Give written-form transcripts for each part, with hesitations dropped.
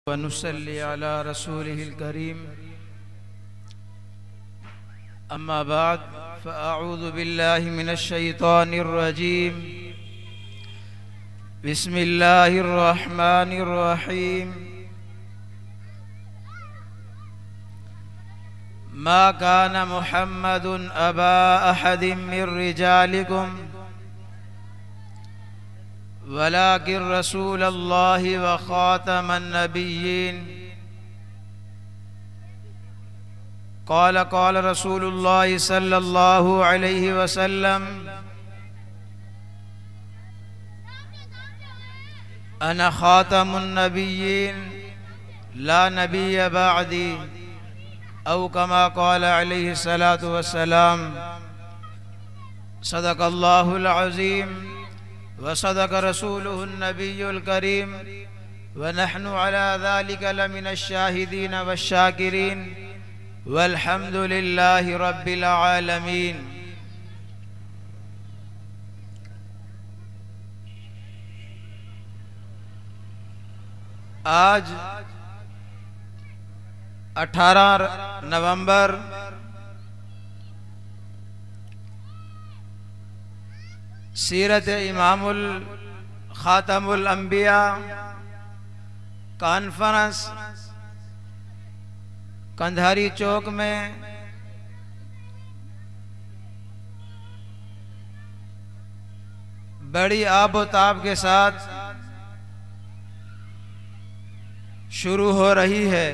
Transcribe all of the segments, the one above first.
वनुसल्ली अला रसूलिहिल करीम अम्मा बाद फ़अऊज़ु बिल्लाहि मिनश शैतानिर रजीम बिस्मिल्लाहिर रहमानिर रहीम मा काना मुहम्मदुन अबा अहदिम मिर रिजालिकुम वलाकिन रसूलल्लाहि व खातमन नबिय्यीन क़ाल क़ाल रसूलुल्लाहि सल्लल्लाहु अलैहि वसल्लम अना खातमुन नबिय्यीन ला नबिय्य बअदी औ कमा क़ाल अलैहि सलातु वस्सलाम। सदक़ल्लाहुल अज़ीम व सदक़ रसूलुहुन नबियुल करीम व नहनु अला ज़ालिका लमिनश शाहिदीन वश्शाकिरीन वल्हम्दुलिल्लाहि रब्बिल आलमीन। आज 18 नवंबर सीरत इमामुल खातमुल अंबिया कॉन्फ्रेंस कंधारी चौक में बड़ी आबोताब के साथ शुरू हो रही है।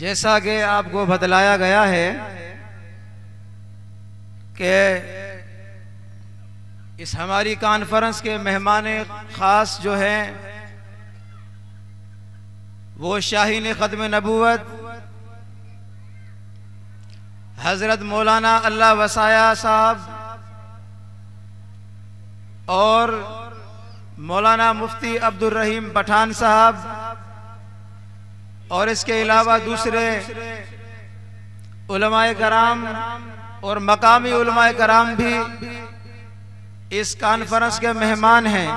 जैसा कि आपको बतलाया गया है कि इस हमारी कॉन्फ्रेंस के मेहमान ख़ास जो हैं वो शाहीन ख़त्म नबूवत हज़रत मौलाना अल्लाह वसाया साहब और मौलाना मुफ्ती अब्दुल रहीम पठान साहब और इसके अलावा दूसरे उलमाए कराम और मकामी उलमाए कराम भी इस कॉन्फ्रेंस के मेहमान हैं।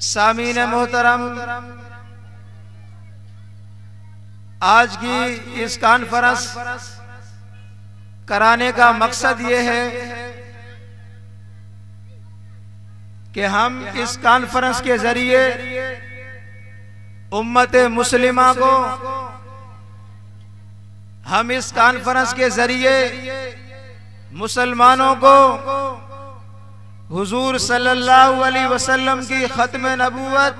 सामीन मोहतरम, आज की इस कॉन्फ्रेंस कराने का मकसद ये है कि हम इस कॉन्फ्रेंस के जरिए उम्मत मुस्लिमा को, हम इस कॉन्फ्रेंस के जरिए मुसलमानों को हुजूर सल्लल्लाहु अलैहि वसल्लम की खत्म नबूवत,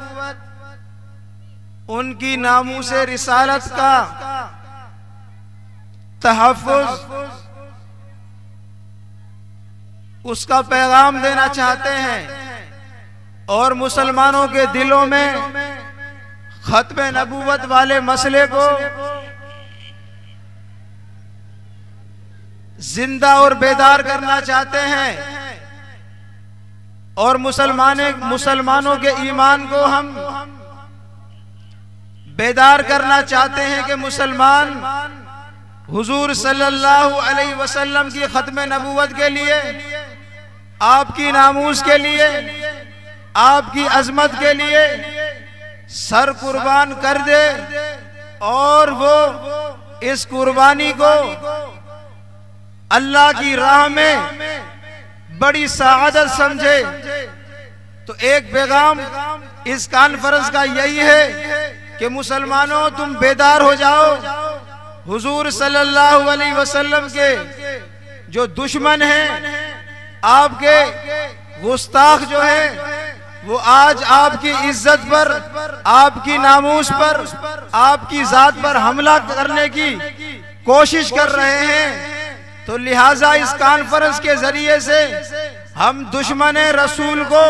उनकी नामूसे रिसालत का तहफ़्फ़ुज़, उसका पैगाम देना चाहते हैं और मुसलमानों के दिलों में खत्म नबूवत वाले मसले को जिंदा और बेदार करना चाहते हैं और मुसलमानों के ईमान को हम बेदार करना चाहते हैं कि मुसलमान हुजूर सल्लल्लाहु अलैहि वसल्लम की खत्म नबूवत के लिए, आपकी नामूस के लिए, आपकी अजमत के लिए सर कुर्बान कर दे और वो इस कुर्बानी को अल्लाह की राह में बड़ी सआदत समझे। तो एक पैगाम इस कॉन्फ्रेंस का यही है कि मुसलमानों तुम बेदार हो जाओ। हुजूर सल्लल्लाहु अलैहि वसल्लम के जो दुश्मन हैं, आपके गुस्ताख जो है, वो आज आपकी इज्जत पर, आपकी नामूस पर, आपकी जात पर हमला करने की कोशिश कर रहे हैं। तो लिहाजा इस कॉन्फ्रेंस के जरिए से हम दुश्मन रसूल को,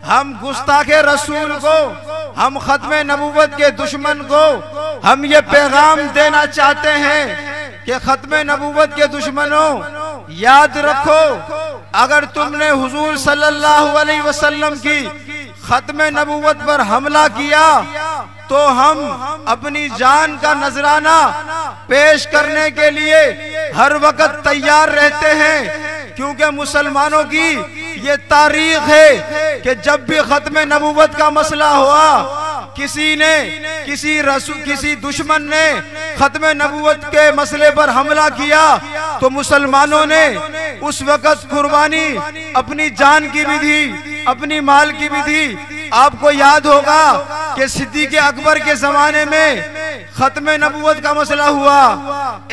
हम गुस्ताखे रसूल को, हम खत्म नबूवत के दुश्मन को हम ये पैगाम देना चाहते हैं कि खत्म नबूवत के दुश्मनों, याद रखो, अगर तुमने हुजूर सल्लल्लाहु अलैहि वसल्लम की खत्म नबूवत पर हमला किया तो हम अपनी जान का नजराना पेश करने के लिए हर वक्त तैयार रहते हैं, क्योंकि मुसलमानों की ये तारीख है कि जब भी खत्म नबूवत का मसला हुआ, किसी दुश्मन ने खत्म नबूवत के मसले पर हमला किया तो मुसलमानों ने उस वक़्त कुर्बानी अपनी जान की भी दी, अपनी माल की भी दी। आपको याद होगा कि सिद्दीक़ अकबर के जमाने में खत्म नबूवत का मसला हुआ,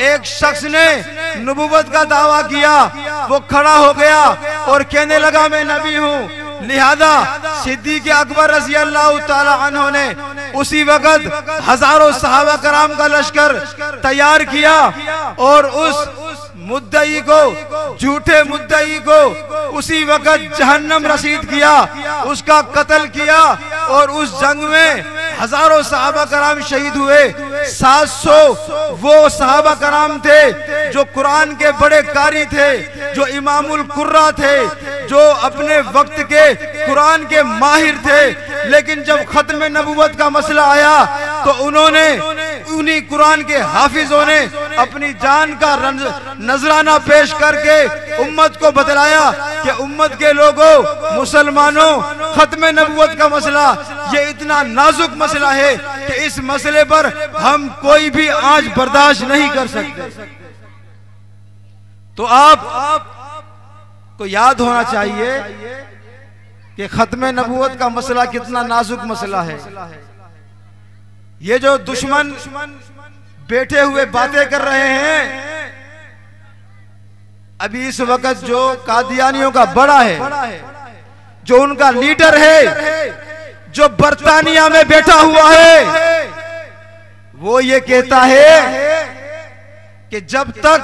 एक शख्स ने नबूवत का दावा किया, वो खड़ा हो गया और कहने लगा मैं नबी हूँ। लिहाजा सिद्दीक़ अकबर रज़ी अल्लाह ताला अन्हु ने उसी वक़्त हजारों सहाबा कराम का लश्कर तैयार किया और उस मुद्दई को, झूठे मुद्दई को उसी वक़्त जहन्नम रसीद किया, उसका कत्ल किया और उस जंग में हजारों सहाबा कराम शहीद हुए। 700 वो सहाबा कराम थे जो कुरान के बड़े कारी थे, जो इमामुल कुर्रा थे, जो अपने वक्त के कुरान के माहिर थे। लेकिन जब खत्म नबूवत का मसला आया तो उन्हीं कुरान के हाफिजों ने अपनी जान का नजराना पेश करके उम्मत को बतलाया कि उम्मत के लोगों, मुसलमानों, खत्म नबूवत का मसला ये इतना नाजुक मसला है कि इस मसले पर हम कोई भी आज बर्दाश्त नहीं कर सकते। तो आप को याद होना चाहिए कि खत्म नबूवत का मसला कितना नाजुक मसला है। ये जो दुश्मन बैठे हुए बातें कर रहे हैं, अभी इस वक्त जो कादियानियों का बड़ा है, जो उनका लीडर है, जो बर्तानिया में बैठा हुआ है, वो ये कहता है कि जब तक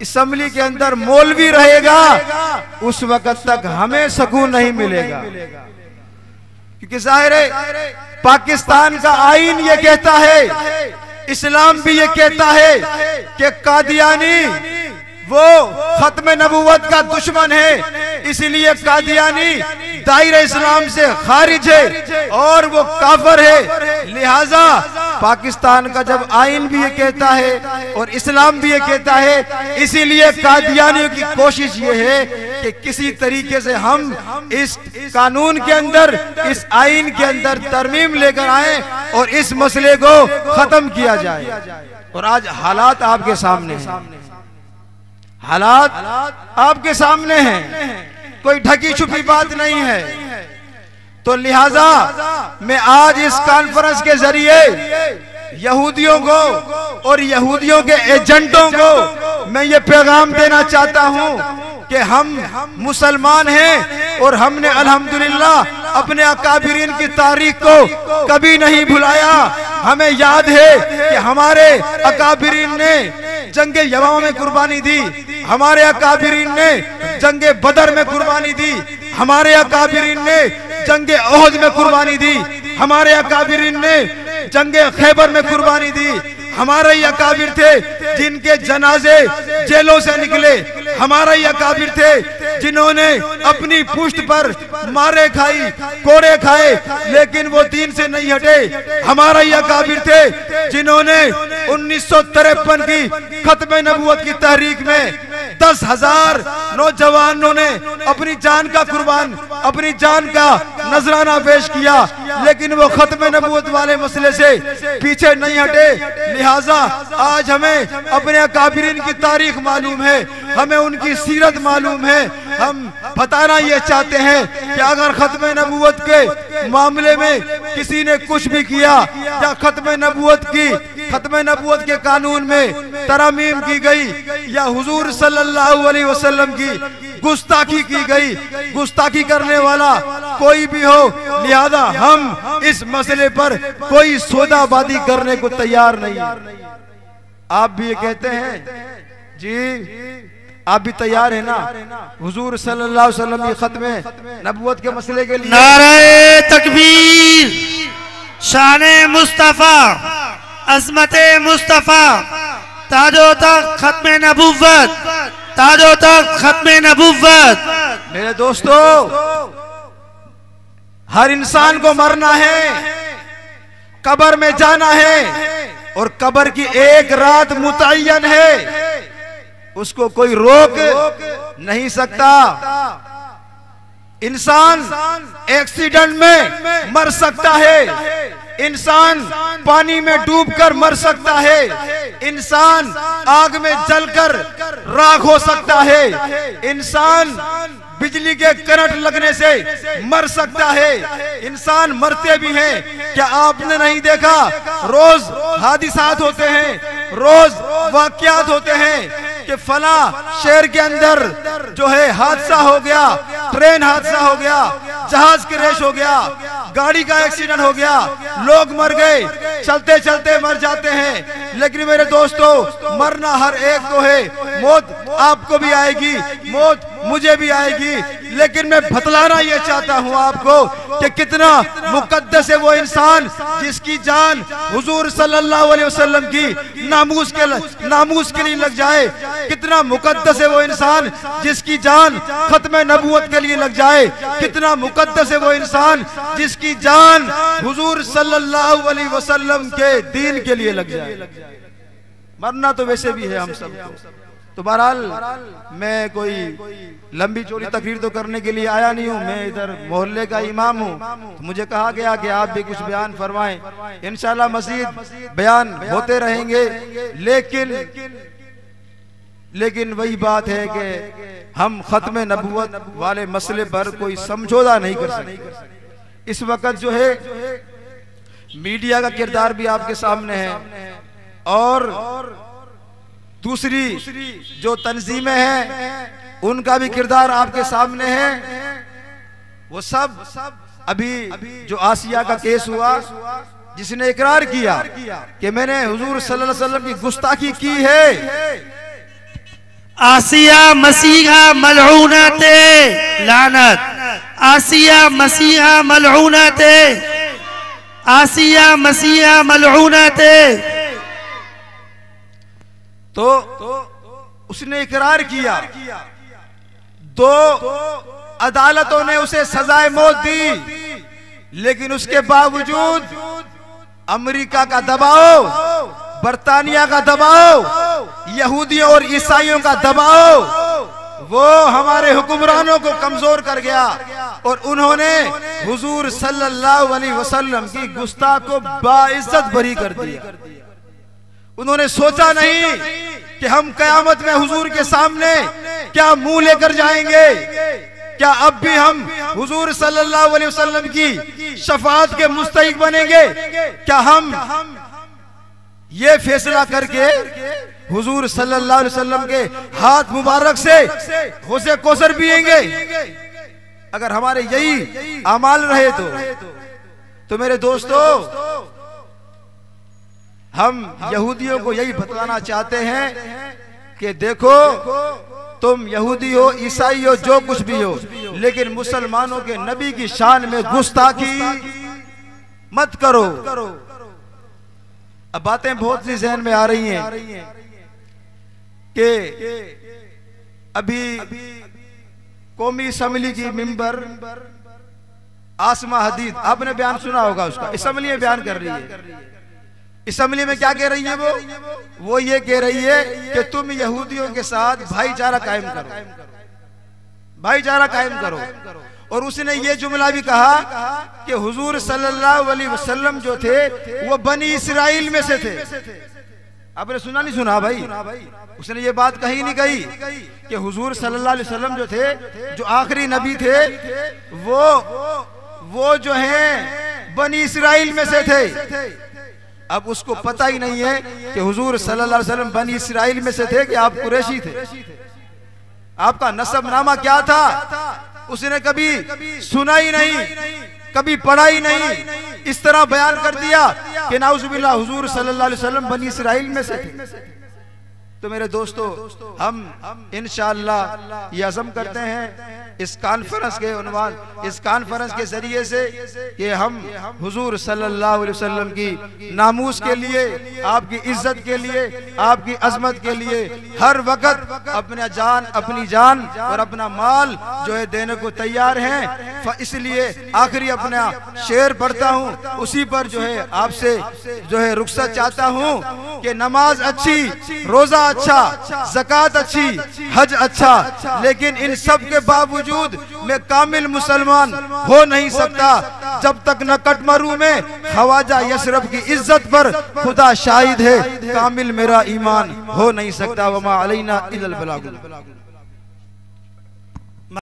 असेंबली के अंदर मौलवी रहेगा उस वक्त तक हमें सुकून नहीं मिलेगा। क्योंकि जाहिर है पाकिस्तान का आईन ये कहता है, इस्लाम भी ये कहता है कि कादियानी वो खत्म नबूवत का दुश्मन है, इसलिए कादियानी दायरे इस्लाम से खारिज है और वो काफिर है। लिहाजा पाकिस्तान का जब आईन भी ये कहता है और इस्लाम भी ये कहता है, इसीलिए कादियानियों की कोशिश ये है कि किसी तरीके से हम इस कानून के अंदर, इस आईन के अंदर तरमीम लेकर आए और इस मसले को खत्म किया जाए। और आज हालात आपके सामने हैं, हालात आपके सामने हैं, कोई ढकी छुपी बात नहीं है। तो लिहाजा मैं आज इस कॉन्फ्रेंस के जरिए यहूदियों को और यहूदियों के एजेंटों को मैं ये पैगाम देना चाहता हूं कि हम मुसलमान हैं और हमने अल्हम्दुलिल्लाह अपने अकाबिरीन की तारीख को कभी नहीं भुलाया। हमें याद है कि हमारे अकाबिरीन ने जंगे यमामा में कुर्बानी दी, हमारे अकाबिरीन ने जंगे बदर में कुर्बानी दी, हमारे अकाबिरीन ने जंगे ओहद में कुर्बानी दी, हमारे अकाबिरीन ने जंगे खैबर में कुर्बानी दी। हमारे ही अकाबिर थे जिनके जनाजे जेलों से निकले, हमारे ही अकाबिर थे जिन्होंने अपनी पुश्त पर मारे खाई, कोड़े खाए, लेकिन वो दीन से नहीं हटे। हमारा ही अकाबिर थे जिन्होंने 1953 की खत्म नबूवत की तहरीक में 10,000 नौजवानों ने अपनी जान का नजराना पेश किया, लेकिन वो खत्म नबूवत वाले मसले से पीछे नहीं हटे। लिहाजा आज हमें अपने अकाबिरीन की तारीख मालूम है, हमें उनकी सीरत मालूम है। हम बताना ये चाहते हैं कि अगर खत्म नबूवत के मामले में किसी ने कुछ भी किया या खत्म नबूवत के कानून में तरमीम की गई या हुजूर सल्लल्लाहु अलैहि वसल्लम की गुस्ताखी की गई, गुस्ताखी करने वाला कोई भी हो, लिहाजा हम इस मसले पर कोई सौदाबाजी करने को तैयार नहीं। आप भी ये कहते हैं जी, आप भी तैयार है ना हुजूर सल्लल्लाहु अलैहि वसल्लम की खत्म नबूवत के मसले के लिए? नारे तकबीर, शाने मुस्तफा, अज़मते मुस्तफा, ताजो तक खत्म नबूवत, ताजो तक खत्म नबूवत। मेरे दोस्तों, हर इंसान को मरना है, कब्र में जाना है और कब्र की एक रात मुतय्यन है, उसको कोई रोक नहीं सकता। इंसान एक्सीडेंट में मर सकता है, इंसान पानी में डूबकर मर सकता है, इंसान आग में जलकर राख हो सकता है, इंसान बिजली के करंट लगने से मर सकता है, इंसान मरते भी हैं। क्या आपने नहीं देखा, रोज हादिसात होते हैं, रोज वाकयात होते हैं कि फला शहर के अंदर जो है हादसा हो गया, ट्रेन हादसा हो गया, जहाज क्रैश हो गया, गाड़ी का एक्सीडेंट हो गया, लोग मर गए, चलते चलते मर जाते हैं। लेकिन मेरे दोस्तों, मरना हर एक को है, मौत आपको भी आएगी, मौत मुझे भी आएगी। लेकिन मैं बतलाना ये चाहता हूँ आपको कि कितना मुकद्दस है वो इंसान जिसकी जान हुजूर सल्लल्लाहु अलैहि वसल्लम की नामूस के लिए लग जाए, कितना मुकद्दस है वो इंसान जिसकी जान खत्म नबूवत के लिए लग जाए, कितना मुकद्दस है वो इंसान जिसकी जान हुजूर सल्लल्लाहु अलैहि वसल्लम के दीन के लिए लग जाए। मरना तो वैसे भी है हम सब। तो बहरहाल मैं कोई लंबी चौड़ी तकरीर तो करने के लिए आया नहीं हूँ, मैं इधर मोहल्ले का इमाम हूँ। तो मुझे कहा गया कि आप भी कुछ बयान फरमाएं। इंशाल्लाह मज़ीद बयान होते रहेंगे, लेकिन वही बात है कि हम खत्म नबूवत वाले मसले पर कोई समझौता नहीं कर सकते। इस वक्त जो है मीडिया का किरदार भी आपके सामने है और दूसरी जो तंजीमें हैं उनका भी किरदार आपके सामने है। वो सब अभी जो आसिया का केस हुआ, जिसने इकरार किया कि मैंने हुजूर सल्लल्लाहु अलैहि वसल्लम की गुस्ताखी की है, आसिया मसीहा मलऊनते लानत, आसिया मसीहा मलऊनते, आसिया मसीहा मलऊनते। तो उसने इकरार किया, दो अदालतों ने उसे सजाए मौत दी, लेकिन उसके बावजूद अमेरिका का दबाव, बरतानिया का दबाव, यहूदियों और ईसाइयों का दबाव, वो हमारे हुक्मरानों को कमजोर कर गया और उन्होंने हुजूर सल्लल्लाहु अलैहि वसल्लम की गुस्ताख को बाइज्जत बरी कर दिया। उन्होंने सोचा नहीं कि हम कयामत में हुजूर के सामने क्या मुंह लेकर जाएंगे, क्या अब भी हम हुजूर सल्लल्लाहु अलैहि वसल्लम की शफाअत के मुस्तहिक बनेंगे, क्या हम ये फैसला करके हुजूर सल्लल्लाहु अलैहि वसल्लम के हाथ मुबारक से होशे कोसर पिएंगे। अगर हमारे यही अमाल रहे तो मेरे दोस्तों, हम यहूदियों को यही बतलाना चाहते हैं कि देखो, तुम यहूदी हो, ईसाई हो, जो कुछ भी हो, लेकिन मुसलमानों के नबी की शान में गुस्ताखी मत करो। अब बातें बहुत सी जहन में आ रही हैं कि अभी कौमी असम्बली की मेंबर आसमा हदीद, आपने बयान सुना होगा उसका, असम्बली में बयान कर रही है। असम्बली में क्या कह रही है वो ये कह रही है कि तुम यहूदियों के साथ भाईचारा कायम करो, भाईचारा कायम करो। और उसने ये जुमला भी कहा कि हुजूर सल्लल्लाहु अलैहि वसल्लम जो थे वो बनी इस्राइल में से थे। आपने सुना नहीं सुना भाई? उसने ये बात कही नहीं कही कि हुजूर सल्लल्लाहु अलैहि वसल्लम जो थे, जो आखिरी नबी थे, वो जो हैं बनी इस्राइल में से थे। अब उसको पता ही नहीं है कि हुजूर सल्लल्लाहु अलैहि वसल्लम बनी इस्राइल में से थे कि आप कुरैशी थे। आपका नसबनामा क्या था उसने कभी सुना ही नहीं, कभी पढ़ा ही नहीं। इस तरह बयान कर दिया कि नाउजुबिल्लाह हुजूर सल्लल्लाहु अलैहि वसल्लम बनी इस्राइल में से थे। तो मेरे दोस्तों, हम इंशाअल्लाह ये अज़म करते हैं इस कॉन्फ्रेंस के उन्वान, इस कॉन्फ्रेंस के जरिए से कि हम हुजूर सल्लल्लाहु अलैहि वसल्लम की नामूस के लिए, आपकी इज्जत के लिए, आपकी अजमत के लिए हर वक्त अपनी जान और अपना माल जो है देने को तैयार हैं। इसलिए आखिरी अपना शेर पढ़ता हूँ, उसी पर जो है आपसे जो है रुखसत चाहता हूँ कि नमाज अच्छी, रोजा अच्छा, ज़कात अच्छी, हज अच्छा, लेकिन इन सब के बावजूद मैं कामिल मुसलमान हो नहीं सकता जब तक न कटमरू में ख्वाजा यशरफ की इज्जत पर खुदा शाहिद है, कामिल मेरा ईमान हो नहीं सकता। वमा अलैना इल्लल बलागुल।